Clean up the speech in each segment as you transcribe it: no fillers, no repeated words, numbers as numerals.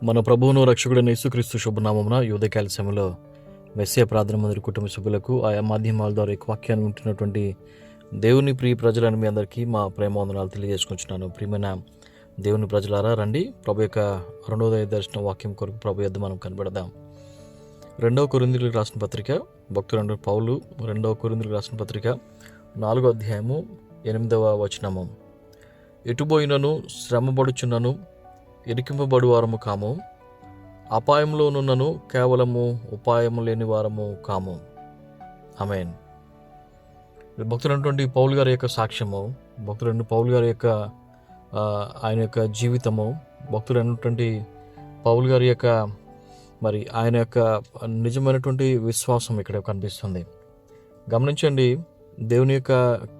మన ప్రభువును రక్షకుడైన యేసుక్రీస్తు శుభనామమున ఈ ఉదయకాల సమయంలో మెస్సియా ప్రార్థన మందిర కుటుంబ సభ్యులకు ఆయా మాధ్యమాల ద్వారా ఈ వాక్యాన్ని ఉంటున్నటువంటి దేవుని ప్రియ ప్రజలను మీ అందరికీ మా ప్రేమవందనాలు తెలియజేసుకుంటున్నాను. ప్రియమైన దేవుని ప్రజలారా, రండి ప్రభు యొక్క రెండోదయ దర్శన వాక్యం కొరకు ప్రభు యొద్ద మనం కనబడదాం. 2 కొరింథీయులకు రాసిన పత్రిక భక్తుడు పౌలు 2 కొరింథీయులకు రాసిన పత్రిక 4వ అధ్యాయము 8వ వచనము. ఎటుబోయినను శ్రమపడుచున్నను ఇరికింపబడు వారము కాము, అపాయంలోనున్నను కేవలము ఉపాయము లేని వారము కాము. ఆమేన్. భక్తుడైనటువంటి పౌలు గారి యొక్క సాక్ష్యము, భక్తుడైన పౌలు గారి యొక్క ఆయన యొక్క జీవితము, భక్తుడైనటువంటి పౌలు గారి యొక్క ఆయన యొక్క నిజమైనటువంటి విశ్వాసం ఇక్కడ కనిపిస్తుంది. గమనించండి, దేవుని యొక్క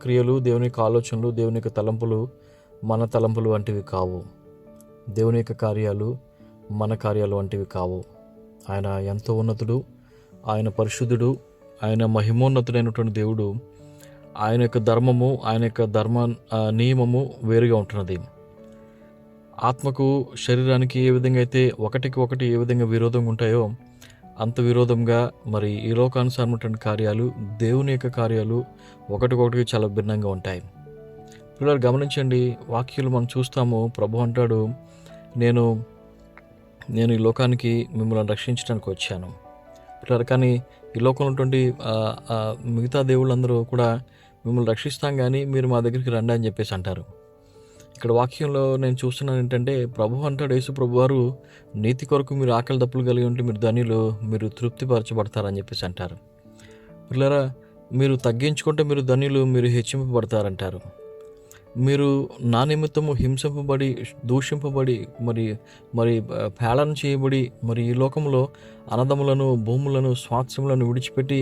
క్రియలు, దేవుని యొక్క ఆలోచనలు, దేవుని యొక్క తలంపులు మన తలంపులు వంటివి కావు. దేవుని యొక్క కార్యాలు మన కార్యాలు వంటివి కావు. ఆయన ఎంతో ఉన్నతుడు, ఆయన పరిశుద్ధుడు, ఆయన మహిమోన్నతుడైనటువంటి దేవుడు. ఆయన యొక్క ధర్మము, ఆయన యొక్క నియమము వేరుగా ఉంటున్నది. ఆత్మకు శరీరానికి ఏ విధంగా అయితే ఒకటికి ఒకటి ఏ విధంగా విరోధంగా ఉంటాయో అంత విరోధంగా ఈ లోకానుసారమైనటువంటి కార్యాలు, దేవుని యొక్క కార్యాలు ఒకటికొకటికి చాలా భిన్నంగా ఉంటాయి. పిల్లలు గమనించండి, వాక్యాలు మనం చూస్తాము. ప్రభు అంటాడు, నేను ఈ లోకానికి మిమ్మల్ని రక్షించడానికి వచ్చాను పిల్లలు. కానీ ఈ లోకంలో ఉన్నటువంటి మిగతా దేవుళ్ళందరూ కూడా మిమ్మల్ని రక్షిస్తాం కానీ మీరు మా దగ్గరికి రండి అని చెప్పేసి అంటారు. ఇక్కడ వాక్యంలో నేను చూస్తున్నాను ఏంటంటే, ప్రభు అంటాడు, యేసు ప్రభు వారు, నీతి కొరకు మీరు ఆకలి దప్పులు కలిగి ఉంటే మీరు ధనియులు, మీరు తృప్తిపరచబడతారని చెప్పేసి అంటారు. పిల్లరా, మీరు తగ్గించుకుంటే మీరు ధనియులు, మీరు హెచ్చింపబడతారంటారు. మీరు నా నిమిత్తము హింసింపబడి, దూషింపబడి, పేళన చేయబడి, ఈ లోకంలో అన్నదములను, భూములను, స్వాస్థ్యములను విడిచిపెట్టి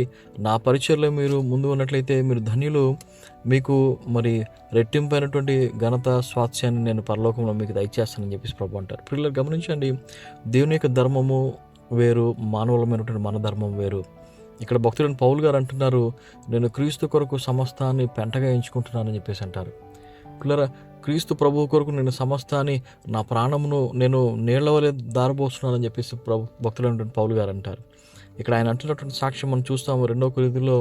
నా పరిచయలో మీరు ముందు ఉన్నట్లయితే మీరు ధన్యులు, మీకు రెట్టింపైనటువంటి ఘనత, స్వాస్థ్యాన్ని నేను పరలోకంలో మీకు దయచేస్తానని చెప్పేసి ప్రభు అంటారు. పిల్లలు గమనించండి, దేవుని యొక్క ధర్మము వేరు, మానవులమైనటువంటి మన ధర్మం వేరు. ఇక్కడ భక్తుడైన పౌలు గారు అంటున్నారు, నేను క్రీస్తు కొరకు సమస్తాన్ని పెంటగా ఎంచుకుంటున్నానని చెప్పేసి అంటారు. పిల్లరా, క్రీస్తు ప్రభువు కొరకు నేను సమస్తాన్ని, నా ప్రాణమును నేను నీళ్ల వలె దారబోస్తున్నానని చెప్పేసి భక్తులైనటువంటి పౌలు గారు అంటారు. ఇక్కడ ఆయన అంటున్నటువంటి సాక్ష్యం మనం చూస్తాము 2 కొరింథీయులలో.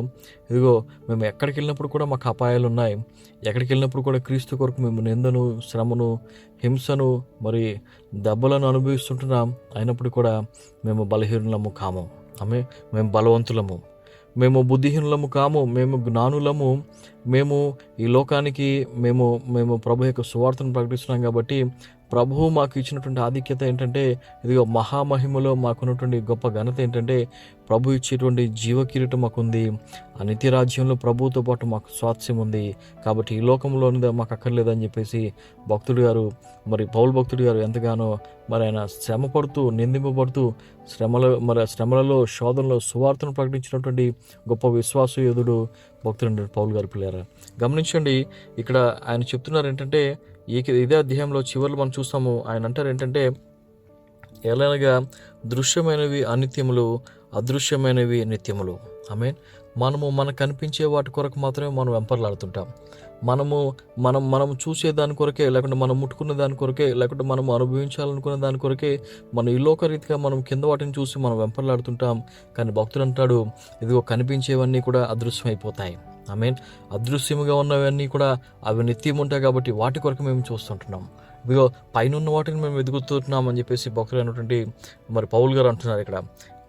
ఇదిగో, మేము ఎక్కడికి వెళ్ళినప్పుడు కూడా మాకు అపాయాలు ఉన్నాయి. ఎక్కడికి వెళ్ళినప్పుడు కూడా క్రీస్తు కొరకు మేము నిందను, శ్రమను, హింసను, దెబ్బలను అనుభవిస్తుంటున్నాం. అయినప్పుడు కూడా మేము బలహీనులము కాము. మేము బలవంతులము, మేము బుద్ధిహీనులము కాము, మేము జ్ఞానులము. మేము ఈ లోకానికి మేము ప్రభు యొక్క సువార్తను ప్రకటిస్తున్నాం కాబట్టి ప్రభువు మాకు ఇచ్చినటువంటి ఆధిక్యత ఏంటంటే, ఇదిగో మహామహిమలో మాకున్నటువంటి గొప్ప ఘనత ఏంటంటే, ప్రభు ఇచ్చేటువంటి జీవకిరీటం మాకుంది. ఆ నిత్య రాజ్యంలో ప్రభువుతో పాటు మాకు స్వాస్థ్యం ఉంది. కాబట్టి ఈ లోకంలోనిదే మాకు అక్కర్లేదని చెప్పేసి భక్తుడు గారు, పౌలు భక్తుడు గారు ఎంతగానో ఆయన శ్రమ పడుతూ, నిందింపబడుతూ, శ్రమలలో, శోధనలో సువార్తను ప్రకటించినటువంటి గొప్ప విశ్వాసయోధుడు భక్తుడు పౌలు గారు. పిల్లారా, గమనించండి, ఇక్కడ ఆయన చెప్తున్నారు ఏంటంటే, ఇదే అధ్యాయంలో చివరిలో మనం చూస్తాము. ఆయన అంటారు ఏంటంటే, ఎలాగగా దృశ్యమైనవి అనిత్యములు, అదృశ్యమైనవి నిత్యములు. మనకు కనిపించే వాటి కొరకు మాత్రమే మనం వెంపర్లాడుతుంటాం. మనం చూసే దాని కొరకే, లేకుంటే మనం ముట్టుకున్న దాని కొరకే, లేకుంటే మనం అనుభవించాలనుకున్న దాని కొరకే ఈ లోకరీతిగా మనం కింద వాటిని చూసి మనం వెంపర్లాడుతుంటాం. కానీ భక్తుడు అంటాడు, ఇదిగో కనిపించేవన్నీ కూడా అదృశ్యమైపోతాయి. అదృశ్యముగా ఉన్నవన్నీ కూడా అవి నిత్యం ఉంటాయి. కాబట్టి వాటి కొరకు మేము చూస్తుంటున్నాం. ఇదిగో పైన వాటిని మేము వెతుకుతున్నాం అని చెప్పేసి భక్తులైనటువంటి పౌలు గారు అంటున్నారు. ఇక్కడ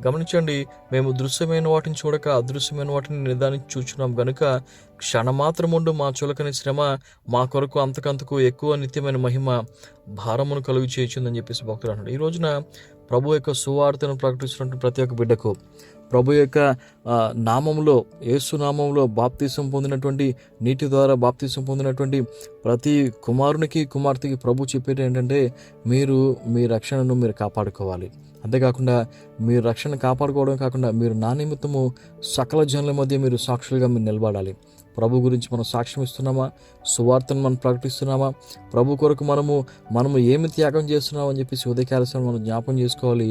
గమనించండి, మేము దృశ్యమైన వాటిని చూడక అదృశ్యమైన వాటిని నిర్ధారించి చూచున్నాం గనుక క్షణమాత్రముండు మా చులకని శ్రమ మా కొరకు అంతకంతకు ఎక్కువ నిత్యమైన మహిమ భారమును కలుగు చేయించిందని చెప్పేసి భక్తులు అంటున్నారు. ఈ రోజున ప్రభు యొక్క సువార్తను ప్రకటిస్తున్నటువంటి ప్రతి ఒక్క బిడ్డకు, ప్రభు యొక్క నామంలో, యేసు నామంలో బాప్తిసం పొందినటువంటి, నీటి ద్వారా బాప్తిసం పొందినటువంటి ప్రతి కుమారునికి, కుమార్తెకి ప్రభు చెప్పేది ఏంటంటే, మీరు మీ రక్షణను మీరు కాపాడుకోవాలి. అంతేకాకుండా మీరు రక్షణ కాపాడుకోవడం కాకుండా మీరు నా నిమిత్తము సకల జనుల మధ్య మీరు సాక్షులుగా మీరు నిలబడాలి. ప్రభు గురించి మనం సాక్ష్యం ఇస్తున్నామా? సువార్తను మనం ప్రకటిస్తున్నామా? ప్రభు కొరకు మనము ఏమి త్యాగం చేస్తున్నామని చెప్పేసి ఉదయకాలసం మనం జ్ఞాపం చేసుకోవాలి.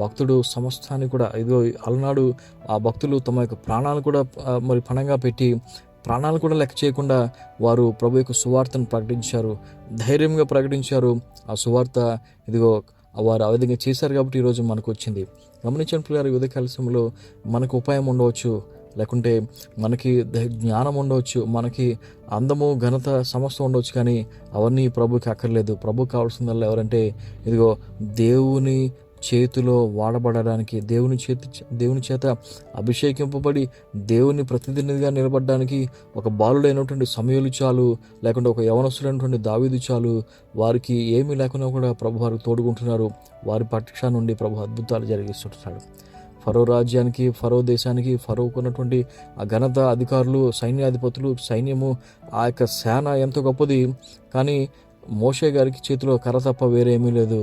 భక్తుడు సమస్తాన్ని కూడా, ఇదిగో అలనాడు ఆ భక్తులు తమ యొక్క ప్రాణాలు కూడా పణంగా పెట్టి, ప్రాణాలు కూడా లెక్క చేయకుండా వారు ప్రభు యొక్క సువార్తను ప్రకటించారు, ధైర్యంగా ప్రకటించారు. ఆ సువార్త ఇదిగో వారు ఆ విధంగా చేశారు కాబట్టి ఈరోజు మనకు వచ్చింది. గమనించండి ప్రియులారా, ఈ ఉదయకాల సమయంలో మనకు ఉపాయం ఉండవచ్చు, లేకుంటే మనకి జ్ఞానం ఉండవచ్చు, మనకి అందము ఘనత సమస్తం ఉండవచ్చు, కానీ అవన్నీ ప్రభుకి అక్కర్లేదు. ప్రభుకి కావాల్సిందల్లా ఎవరంటే ఇదిగో దేవుని చేతిలో వాడబడడానికి, దేవుని చేత అభిషేకింపబడి దేవుని ప్రతినిధిగా నిలబడడానికి ఒక బాలుడైనటువంటి సమూయేలు చాలు, లేకుంటే ఒక యవనస్తుడైనటువంటి దావీదు చాలు. వారికి ఏమీ లేకున్నా కూడా ప్రభు వారికి తోడుకుంటున్నారు. వారి పక్షా నుండి ప్రభు అద్భుతాలు జరిగిస్తుంటున్నాడు. ఫరో రాజ్యానికి, ఫరో దేశానికి, ఫరోకు ఉన్నటువంటి ఆ ఘనత, అధికారులు, సైన్యాధిపతులు, సైన్యము, ఆ యొక్క సేన ఎంతో గొప్పది. కానీ మోషే గారికి చేతిలో కర్ర తప్ప వేరే ఏమీ లేదు.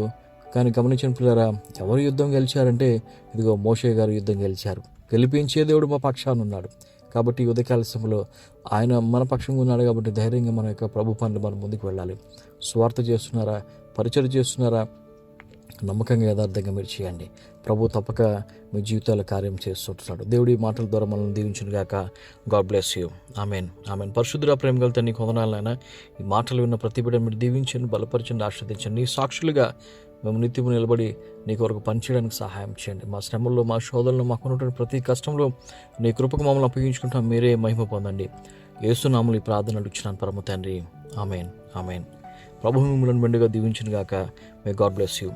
కానీ గమనించిన పిల్లరా, ఎవరు యుద్ధం గెలిచారంటే ఇదిగో మోషే గారు యుద్ధం గెలిచారు. గెలిపించే దేవుడు మా పక్షాన ఉన్నాడు. కాబట్టి ఈ ఉదయకాల సమయంలో ఆయన మన పక్షంగా ఉన్నాడు కాబట్టి ధైర్యంగా మన యొక్క ప్రభు పనులు మనం ముందుకు వెళ్ళాలి. స్వార్థ చేస్తున్నారా, పరిచయం చేస్తున్నారా, నమ్మకంగా యథార్థంగా మీరు చేయండి. ప్రభు తప్పక మీ జీవితాల కార్యం చేస్తుంటున్నాడు. దేవుడి మాటల ద్వారా మనల్ని దీవించును గాక. God bless you. Amen, amen. పరిశుద్ధుడా, ప్రేమ గల తండ్రి, వందనాలైనా ఈ మాటలు విన్న ప్రతి బిడ్డ మీరు దీవించండి, బలపరచండి, ఆశీర్వదించండి. నీ సాక్షులుగా మేము నిత్యము నిలబడి నీ కొరకు పనిచేయడానికి సహాయం చేయండి. మా శ్రమల్లో, మా శోధనలో, మాకు ఉన్నటువంటి ప్రతి కష్టంలో నీ కృపకు మమ్మల్ని అప్పగించుకుంటాం. మీరే మహిమ పొందండి. యేసునామములో ఈ ప్రార్థన అడుగుచున్నాను పరమ తండ్రి. Amen, amen. ప్రభు మిమ్మల్ని మెండుగా దీవించును గాక. May God bless you.